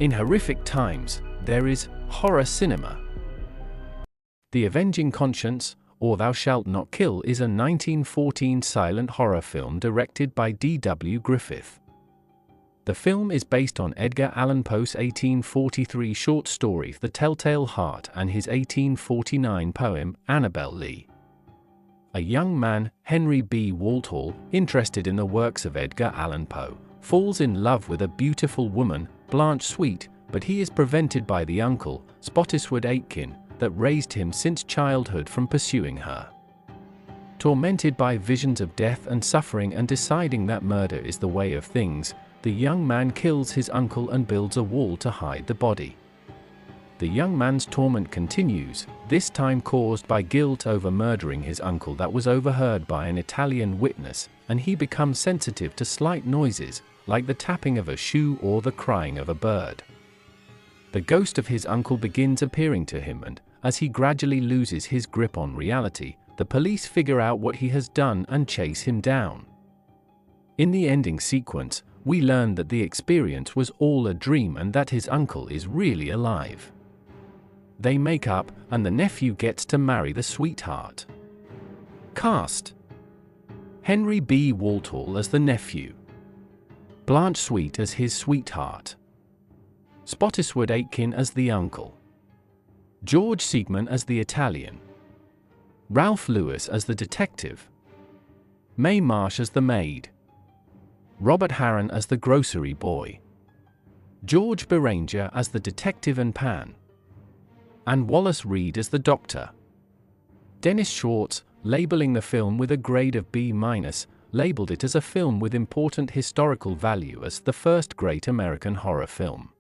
In horrific times, there is horror cinema. The Avenging Conscience, or Thou Shalt Not Kill, is a 1914 silent horror film directed by D.W. Griffith. The film is based on Edgar Allan Poe's 1843 short story The Telltale Heart and his 1849 poem Annabel Lee. A young man, Henry B. Walthall, interested in the works of Edgar Allan Poe, falls in love with a beautiful woman, Blanche Sweet, but he is prevented by the uncle, Spottiswoode Aitken, that raised him since childhood from pursuing her. Tormented by visions of death and suffering and deciding that murder is the way of things, the young man kills his uncle and builds a wall to hide the body. The young man's torment continues, this time caused by guilt over murdering his uncle that was overheard by an Italian witness, and he becomes sensitive to slight noises, like the tapping of a shoe or the crying of a bird. The ghost of his uncle begins appearing to him, and, as he gradually loses his grip on reality, the police figure out what he has done and chase him down. In the ending sequence, we learn that the experience was all a dream and that his uncle is really alive. They make up, and the nephew gets to marry the sweetheart. Cast: Henry B. Walthall as the nephew, Blanche Sweet as his sweetheart, Spottiswoode Aitken as the uncle, George Siegman as the Italian, Ralph Lewis as the detective, Mae Marsh as the maid, Robert Harron as the grocery boy, George Beranger as the detective and Pan, and Wallace Reed as the doctor. Dennis Schwartz, labeling the film with a grade of B-, labeled it as a film with important historical value as the first great American horror film.